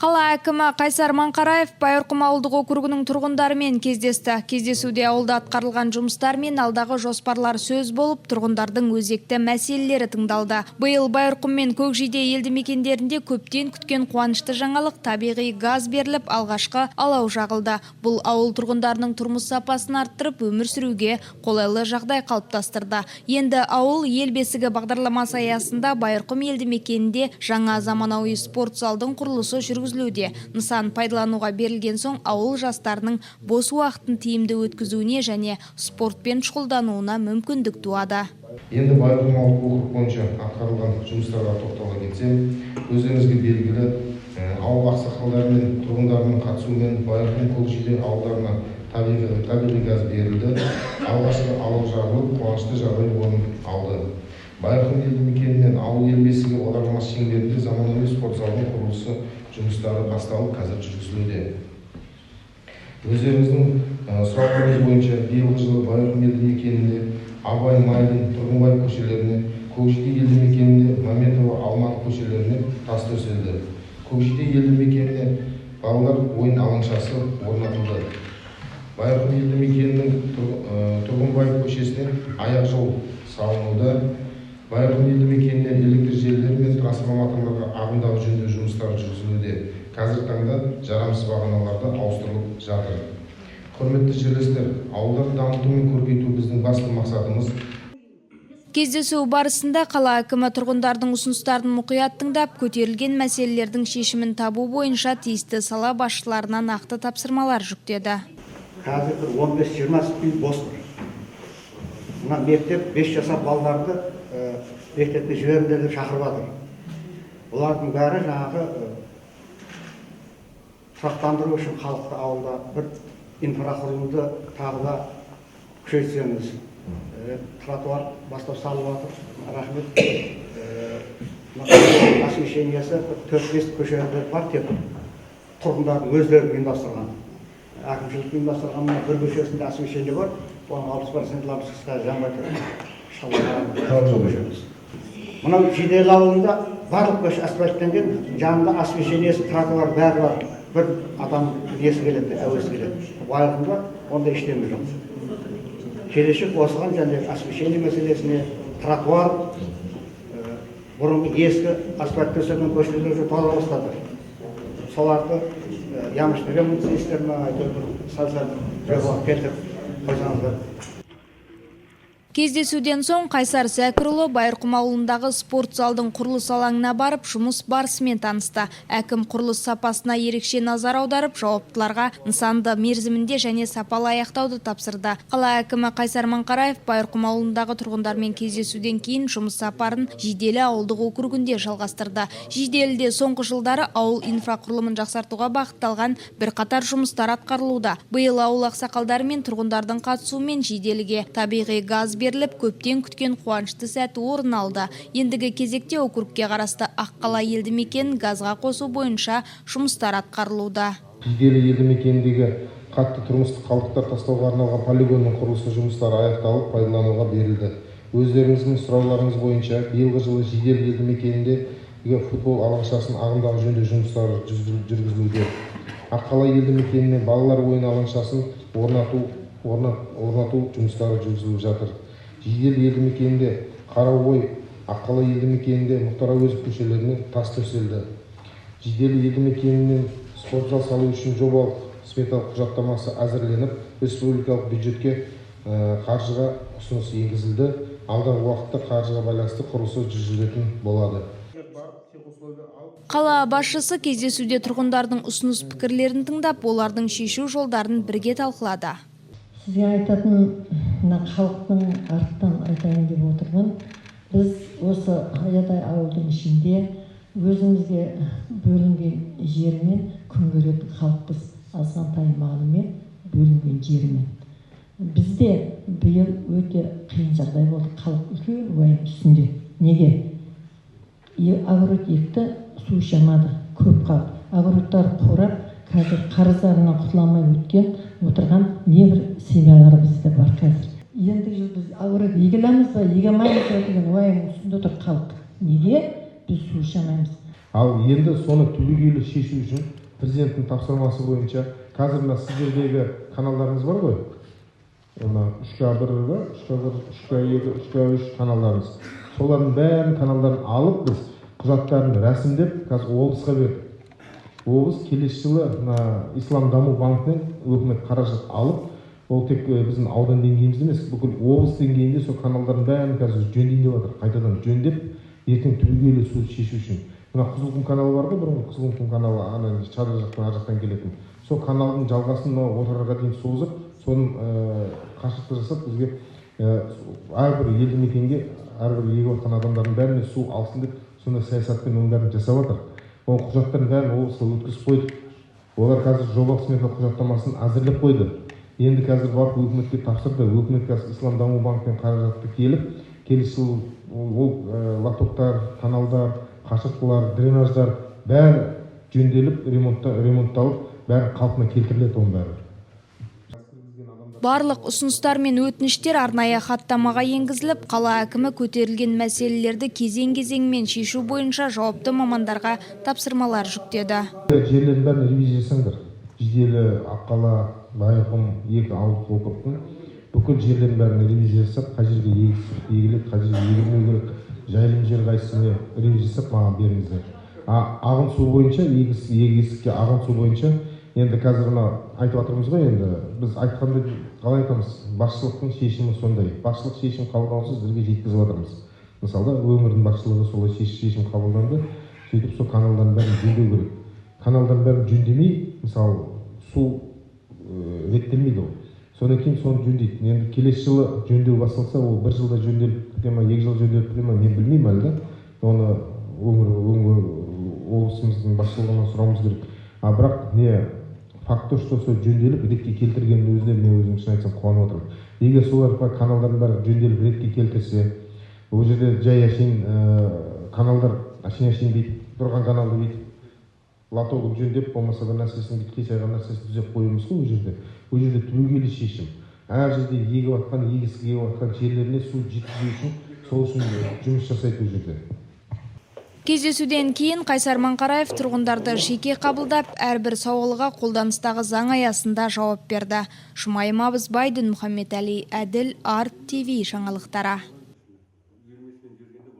Қала әкімі Қайсар Маңқараев Байырқұм ауылдық округінің тұрғындарымен кездесті. Кездесуде ауылда атқарылған жұмыстар мен алдағы жоспарлар сөз болып, тұрғындардың өзекті мәселелері тыңдалды. Биыл Байырқұм мен Көкжиде елді мекендерінде көптен күткен қуанышты жаңалық табиғи газ беріліп, алғашқы алау жағылды. Бұл ауыл тұрғындарының тұрмыс сапасын арттырып, өмір сүруге қолайлы жағдай қалыптастырды. Енді ауыл ел бесігі бағдарламасы аясында Байырқұм елді мекенінде жаңа заманауи спорт залдың құрылысы жүргізілуде. Нысан пайдалануға берілген соң ауыл жастарының бос уақытын тиімді өткізуіне және спортпен шұғылдануына мүмкіндік туады. Енді Байырқұм ауылдық округ бойынша атқарылған жұмыстарға тоқтала кетсем, өздеріңізге белгілі ауыл ақсақалдары мен тұрғындарының қатысуымен Байырқұм Көкжиде ауылдарына табиғи газ берілді. Алғашқы алау жағылып, қуанышты жағдай орын алды. Байырқұм елді мекенінен ауыл ел бесігі бағдарламасы шеңберінде заманауи спорт залының құрылысы жұмыстары басталып, қазір жүргізілуде. Өздеріңіздің сұрақтарыңыз бойынша биылғы жылы Байырқұм елді мекенінде Абай, Майдың, Тұрғынбай көшелеріне, Көкжиде елді мекенінде Мәметова, Алматы көшелеріне тас төселді. Көкжиде елді мекеніне балалар ойын алаңшасы орнатылды. Байырқұм елді мекенінің Тұрғынбай көшесінен аяқ жол салынуда. Байырқұм елді мекеніне электр желілері мен трансформаторларға ағымдағы жөндеу жұмыстары жүргізілуде. Қазіргі таңда жарамсыз бағаналарды ауыстырылып жатыр. Құрметті жерлестер, ауылдарды дамыту мен көркейту біздің басты мақсатымыз. Кездесу барысында қала әкімі тұрғындардың ұсыныстарын мұқият тыңдап, көтерілген мәселелердің шешімін табу бойынша тиісті сала басшыларына нақты тапсырмалар жүктеді. Қазір 15-20 үй бос тұр. Мына мектеп 5 жасар балаларды мектепке жіберіңдер деп шақырып жатыр. Бұлардың бәрі жаңағы тұрақтандыру үшін халықты ауылда бір инфрақұрылымды тағы да күшейтсеңіз. Тротуар бастап салып жатыр. Рахмет. Освещениесі 4-5 көшелер бар, тек тұрғындардың өздері ұйымдастырған. Әкімшілік ұйымдастырған бір көшесінде освещение бар, оның 60% лампасы жанбай тұр. Мынау Жидел ауылында барлық көше асфальттенген, жанында освещениесі, тротуар бәрі бар. Бір адам несі келеді, әуесі келеді. Байырқұмда онда ештеңе жоқ. Келешек осыған және освещение мәселесіне, тротуар, бұрынғы ескі асфальт төселген көшелерге тола бастады. Соларды ямышты ремонт істеріне сәл-сәл жоба келтіріп қойсаңыздар. Кездесуден соң Қайсар Зәкірұлы Байырқұм ауылындағы спорт залдың құрылыс алаңына барып, жұмыс барысымен танысты. Әкім құрылыс сапасына ерекше назар аударып, жауаптыларға нысанды мерзімінде және сапалы аяқтауды тапсырды. Қала әкімі Қайсар Маңқараев Байырқұм ауылындағы тұрғындармен кездесуден кейін жұмыс сапарын Жиделі ауылдық округінде жалғастырды. Жиделіде соңғы жылдары ауыл инфрақұрылымын жақсартуға бағытталған бірқатар жұмыстар атқарылуда. Биыл ауыл ақсақалдары мен тұрғындардың қатысуымен Жиделіге табиғи газ беріліп, көптен күткен қуанышты сәті орын алды. Ендігі кезекте округке қарасты Аққала елді мекенін газға қосу бойынша жұмыстар атқарылуда. Жиделі елді мекеніндегі қатты тұрмыстық қалдықтар тастауға арналған полигонның құрылысы жұмыстары аяқталып, пайдалануға берілді. Өздеріңіздің сұрауларыңыз бойынша биылғы жылы Жиделі елді мекенінде футбол алаңшасын ағымдағы жөндеу жұмыстары жүргізілуде. Аққала елді мекеніне балалар ойын алаңшасын орнату жұмыстары жүргізіліп жатыр. Жиделі елді мекенінде Қараой, Аққала елді мекенінде Мұхтар Әуезов көшелеріне тас төселді. Жиделі елді мекенінен спорт зал салу үшін жобалық сметалық құжаттамасы әзірленіп, республикалық бюджетке қаржыға ұсыныс енгізілді. Алдағы уақытта қаржыға байланысты құрылысы жүргізілетін болады. Қала басшысы кездесуде тұрғындардың ұсыныс пікірлерін тыңдап, олардың шешу жолдарын бірге талқылады. Сізге айтатын халықтың арттан айтайын деп отырмын. Біз осы аядай ауылдың ішінде өзімізге бөлінген жермен күн көретін халықпыз, азғантай малымен бөлінген жермен. Бізде биыл өте қиын жағдай болды, халық үлкен уайым үстінде. Неге? Огород екті, су шамады, көп қалды. Огородтар қорап, қазір қарыздарынан құтыламай отырған небір семьялар бізде бар қазір. Енді жыл біз огород егеламыз ба, егемаймыз ба деген уайым үстінде тұр халық. Неге? Біз су шамаймыз. Ал енді соны түбегейлі шешу үшін президенттің тапсырмасы бойынша қазір мына сіздердегі каналдарыңыз бар ғой. Мына 3К1 ба, 3К1, 3К2, 3К3 каналдарымыз. Солардың бәрін каналдарын алып біз құжаттарын рәсімдеп қазір облысқа бердік. Облыс келесі жылы Ислам даму банкінен өкімет қаражат алып, ол тек біздің аудан деңгейімізде емес, бүкіл облыс деңгейінде сол каналдардың бәрін қазір жөндейін деп жатыр. Қайтадан жөндеп, ертең түбегейлі суды шешу үшін. Мына Қызылқұм каналы бар ғой, бұрынғы Қызылқұм каналы ана Чадыр жақтан, ар жақтан келетін. Сол каналдың жалғасын отырарға дейін созып, соның қашықтық жасап бізге әрбір елді мекенге, әрбір егіп жатқан адамдардың бәріне су алсын деп, сондай саясатпен оның бәрін жасап жатыр. Ол құжаттардың бәрін облысқа өткізіп қойдық. Олар қазір жобалық сметалық құжаттамасын әзірлеп қойды. Енді қазір барып өкіметке тапсырды. Өкімет қазір Ислам даму банкінен қаражатты келіп, келесі жылы ол лотоктар, каналдар, қашықтылар, дренаждар бәрі жөнделіп, ремонтталып, бәрі қалпына келтіріледі оның бәрі. Барлық ұсыныстар мен өтініштер арнайы хаттамаға енгізіліп, қала әкімі көтерілген мәселелерді кезең-кезеңмен шешу бойынша жауапты мамандарға тапсырмалар жүктеді. Жерлердің бәрін ревизия жасаңдар. Жиделі, Аққала, Байырқұм, 2 ауылдық округтың бүкіл жерлердің бәрін ревизия жасап, қай жерге егіледі, қай жерге егілмеу керек, жайылым жер қайсысына ревизия жасап маған беріңіздер. Ағын су бойынша, егістікке ағын су бойынша енді қазір айтып отырмыз ғой, енді біз айтқанды қалай айтамыз, басшылықтың шешімі сондай. Басшылық шешім қабылдауынсыз бізге жеткізіп отырмыз. Мысалы, өңірдің басшылығы солай шешім қабылданды, сөйтіп сол каналдардың бәрін жөндеу керек. Каналдардың бәрін жөндемей, мысалы, су реттелмейді ол. Содан кейін соны жөндейді. Енді келесі жылы жөндеу басталса, ол 1 жылда жөнделіп біте ма, 2 жыл жөнделіп біте ма, мен білмеймін әлі. Оны облысымыздың басшылығынан сұрауымыз керек. Бірақ не факты, что сол жөнделіп ретке келтіргеннің өзіне мен өзім шын айтсам қуанып отырмын. Егер солар каналдардың бәрі жөнделіп ретке келтірсе, ол жерде жай әшейін каналдар әшейін бүйтіп тұрған каналды бүйтіп лотогын жөндеп, болмаса бір нәрсесін қисайған нәрсесін түзеп қоюымыз ғой ол жерде. Ол жерде түбегейлі шешім. Әр жерде егіп жатқан, егістік егіп жатқан жерлеріне су жеткізу үшін, сол үшін жұмыс жасайды ол жерде. Кездесуден кейін Қайсар Маңқараев тұрғындарды жеке қабылдап, әрбір сауалға қолданыстағы заң аясында жауап берді. Жұмайым Абызбай, Дінмұхаммед Әли, Әділ, Арт ТВ жаңалықтары.